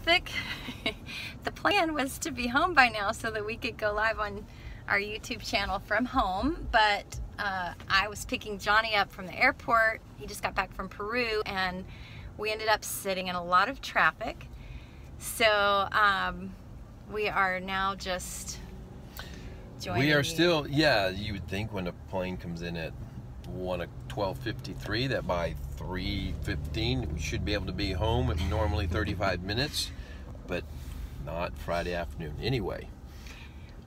traffic. The plan was to be home by now so that we could go live on our YouTube channel from home, but I was picking Johnny up from the airport. He just got back from Peru, and we ended up sitting in a lot of traffic. So we are now just joining. We are still, yeah, you would think when a plane comes in at 12:53 that by 3:15 we should be able to be home at normally 35 minutes, but not Friday afternoon. Anyway.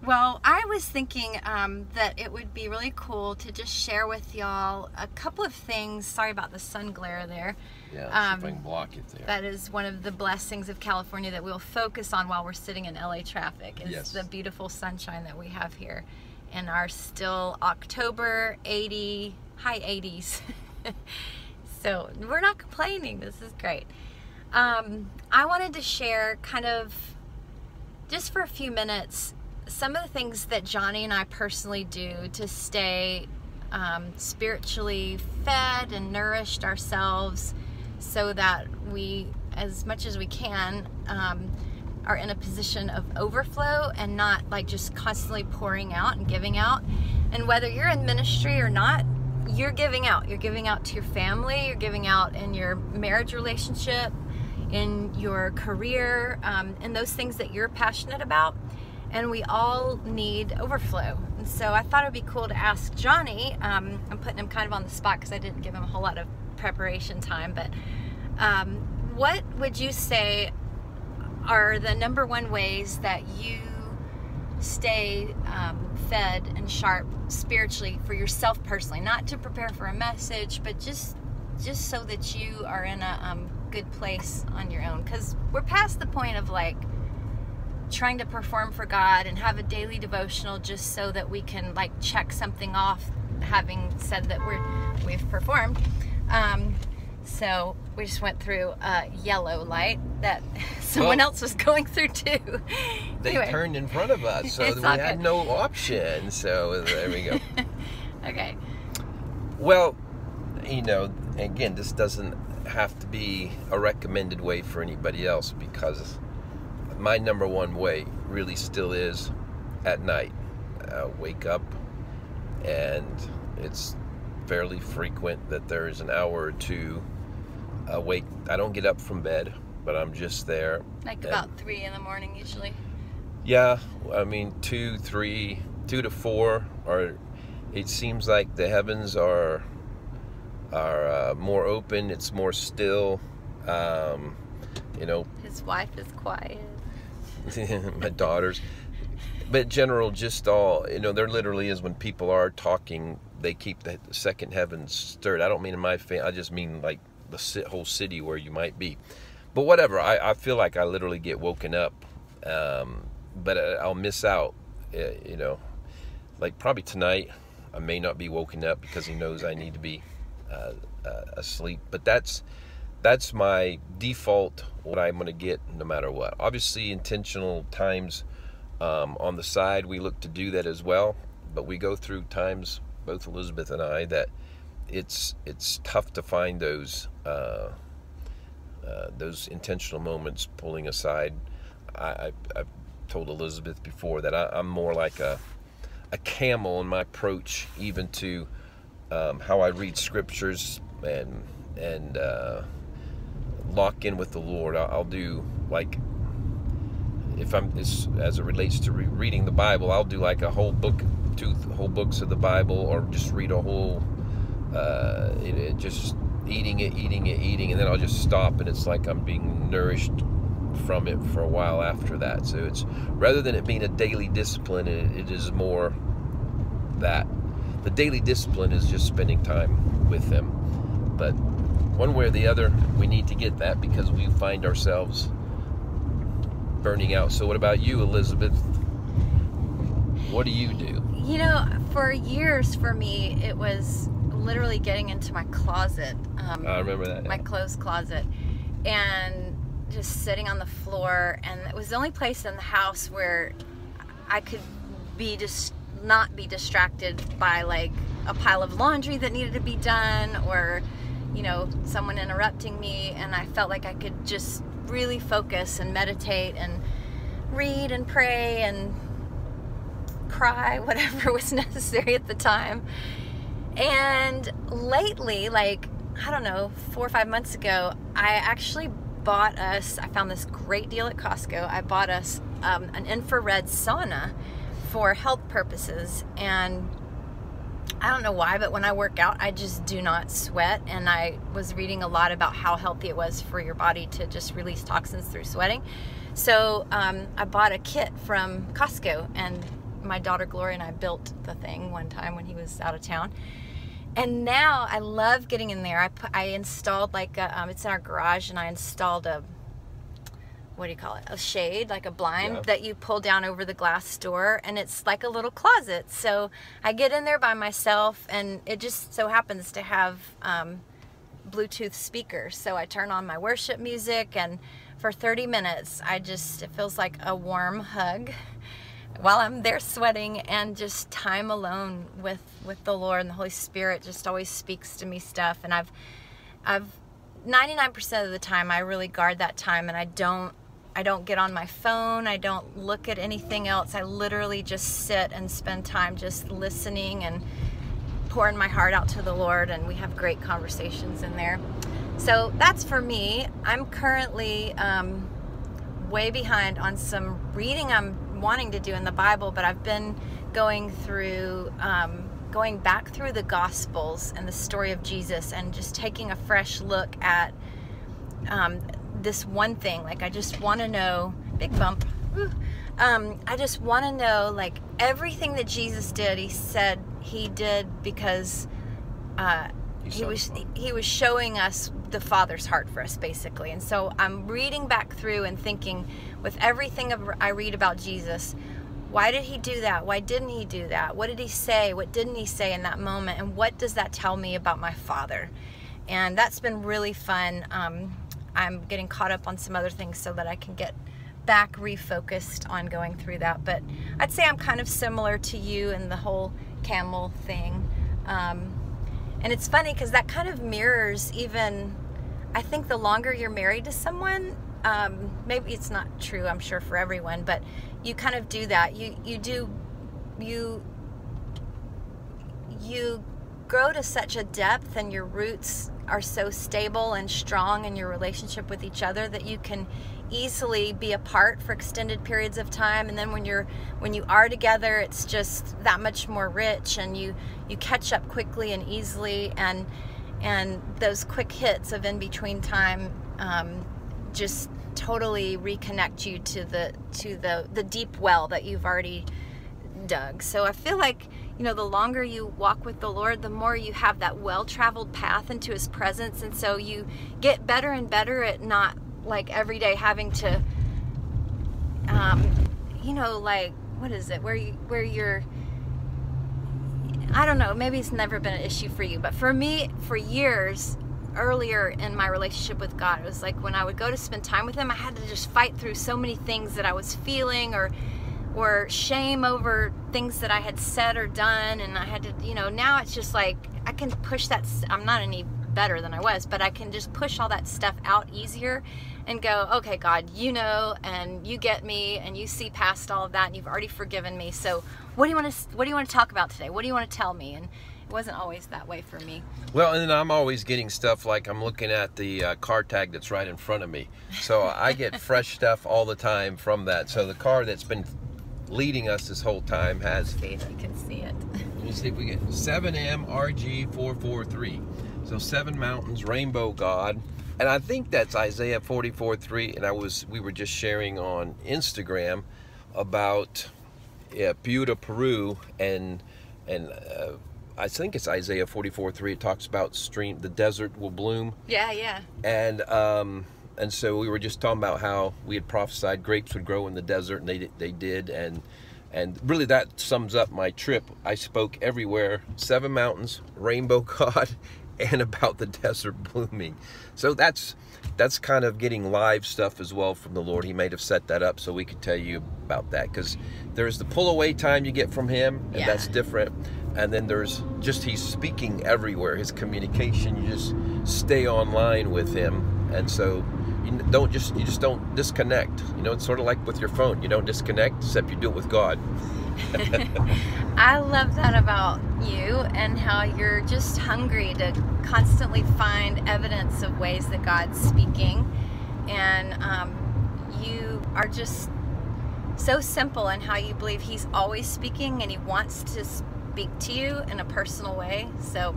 Well, I was thinking that it would be really cool to just share with y'all a couple of things. Sorry about the sun glare there. Yeah, see if I can block it there. That is one of the blessings of California that we'll focus on while we're sitting in LA traffic, is yes, the beautiful sunshine that we have here in our still October high 80s. So we're not complaining. This is great. I wanted to share kind of just for a few minutes some of the things that Johnny and I personally do to stay spiritually fed and nourished ourselves, so that we, as much as we can, are in a position of overflow and not like just constantly pouring out and giving out. And whether you're in ministry or not, you're giving out. You're giving out to your family, you're giving out in your marriage relationship, in your career, in those things that you're passionate about. And we all need overflow. And so I thought it'd be cool to ask Johnny, I'm putting him kind of on the spot because I didn't give him a whole lot of preparation time, but what would you say are the #1 ways that you stay fed and sharp spiritually for yourself personally? Not to prepare for a message, but just so that you are in a good place on your own. Because we're past the point of like trying to perform for God and have a daily devotional just so that we can like check something off, having said that we've performed. So we just went through a yellow light that someone else was going through too. They Anyway, turned in front of us, so we had no option. So there we go. Okay. Well, you know, again, this doesn't have to be a recommended way for anybody else, because my #1 way really still is at night. Wake up, and it's fairly frequent that there's an hour or two awake. I don't get up from bed, but I'm just there. Like about 3 in the morning usually. Yeah, I mean 2 to 4, or it seems like the heavens are more open. It's more still. You know, his wife is quiet. My daughters, but general, just all, you know, there literally is, when people are talking, they keep the second heavens stirred. I don't mean in my family, I just mean like the whole city where you might be. But whatever, I feel like I literally get woken up, but I'll miss out, you know, like probably tonight I may not be woken up because he knows I need to be asleep. But that's my default, what I'm going to get no matter what. Obviously, intentional times on the side, we look to do that as well. But we go through times, both Elizabeth and I, that it's tough to find those intentional moments pulling aside. I've told Elizabeth before that I'm more like a camel in my approach, even to how I read scriptures and lock in with the Lord. I'll do, like, if I'm as it relates to reading the Bible, I'll do like a whole book, 2 whole books of the Bible, or just read a whole just eating it, and then I'll just stop, and it's like I'm being nourished from it for a while after that. So it's, rather than it being a daily discipline, it is more that the daily discipline is just spending time with them. But one way or the other, we need to get that, because we find ourselves burning out. So what about you, Elizabeth? What do you do? You know, for years for me, it was literally getting into my closet. I remember that. My clothes closet. And just sitting on the floor. And it was the only place in the house where I could be not be distracted by like a pile of laundry that needed to be done, or, you know, someone interrupting me. And I felt like I could just really focus and meditate and read and pray and cry, whatever was necessary at the time. And lately, like, I don't know, 4 or 5 months ago, I actually I found this great deal at Costco. I bought us an infrared sauna for health purposes. And I don't know why, but when I work out, I just do not sweat. And I was reading a lot about how healthy it was for your body to just release toxins through sweating. So I bought a kit from Costco, and my daughter Gloria and I built the thing one time when he was out of town. And now I love getting in there. I installed like it's in our garage, and I installed a, what do you call it? A shade, like a blind that you pull down over the glass door, and it's like a little closet. So I get in there by myself, and it just so happens to have Bluetooth speakers. So I turn on my worship music, and for 30 minutes, it feels like a warm hug while I'm there sweating, and just time alone with the Lord, and the Holy Spirit just always speaks to me stuff. And I've 99% of the time I really guard that time, and I don't get on my phone. I don't look at anything else. I literally just sit and spend time just listening and pouring my heart out to the Lord, and we have great conversations in there. So that's for me. I'm currently way behind on some reading I'm wanting to do in the Bible, but I've been going back through the Gospels and the story of Jesus, and just taking a fresh look at this one thing. Like, I just want to know, big bump, I just want to know, like, everything that Jesus did, he said he did because he was showing us the Father's heart for us, basically. And so I'm reading back through and thinking, with everything I read about Jesus, why did he do that? Why didn't he do that? What did he say? What didn't he say in that moment? And what does that tell me about my Father? And that's been really fun. I'm getting caught up on some other things so that I can get back refocused on going through that. But I'd say I'm kind of similar to you in the whole camel thing. And it's funny because that kind of mirrors even, I think, the longer you're married to someone, maybe it's not true, I'm sure, for everyone, but you kind of do that. You grow to such a depth, and your roots are so stable and strong in your relationship with each other that you can easily be apart for extended periods of time. And then when you are together, it's just that much more rich, and you catch up quickly and easily, and those quick hits of in-between time just totally reconnect you to the deep well that you've already dug. So I feel like, the longer you walk with the Lord, the more you have that well-traveled path into his presence. And so you get better and better at not, like, every day having to, like, what is it, where you're, I don't know, maybe it's never been an issue for you, but for me, for years, earlier in my relationship with God, it was like when I would go to spend time with him, I had to just fight through so many things that I was feeling, or shame over things that I had said or done, and I had to, now it's just like, I can push that, I'm not any better than I was, but I can just push all that stuff out easier and go, okay, God, and you get me, and you see past all of that, and you've already forgiven me. So what do you want to talk about today? What do you want to tell me? And it wasn't always that way for me. Well, and then I'm always getting stuff, like I'm looking at the car tag that's right in front of me. So I get fresh stuff all the time from that. So the car that's been leading us this whole time has, see if you can see it. Let me see if we get 7M RG443. So 7 Mountains, Rainbow God. And I think that's Isaiah 44:3. And we were just sharing on Instagram about Buda, Peru, and I think it's Isaiah 44:3. It talks about the desert will bloom. Yeah. And so we were just talking about how we had prophesied grapes would grow in the desert, and they did, and really that sums up my trip. I spoke everywhere: 7 mountains, Rainbow God, and about the desert blooming. So that's kind of getting live stuff as well from the Lord. He may have set that up so we could tell you about that, because there's the pull away time you get from him, and that's different. And then there's just, he's speaking everywhere. His communication, you just stay online with him. And so you just don't disconnect. You know, it's sort of like with your phone. You don't disconnect, except you do it with God. I love that about you, and how you're just hungry to constantly find evidence of ways that God's speaking. And you are just so simple in how you believe He's always speaking, and He wants to speak to you in a personal way. So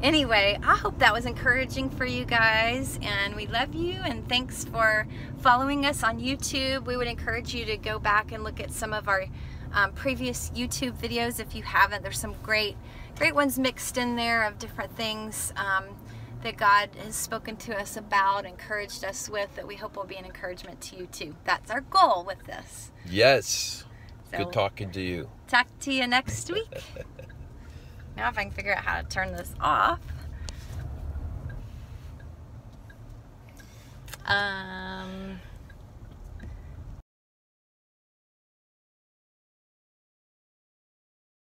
anyway, I hope that was encouraging for you guys, and we love you, and thanks for following us on YouTube. We would encourage you to go back and look at some of our previous YouTube videos if you haven't. There's some great ones mixed in there of different things that God has spoken to us about, encouraged us with, that we hope will be an encouragement to you too. That's our goal with this. Yes. So, good talking to you. Talk to you next week. Now if I can figure out how to turn this off.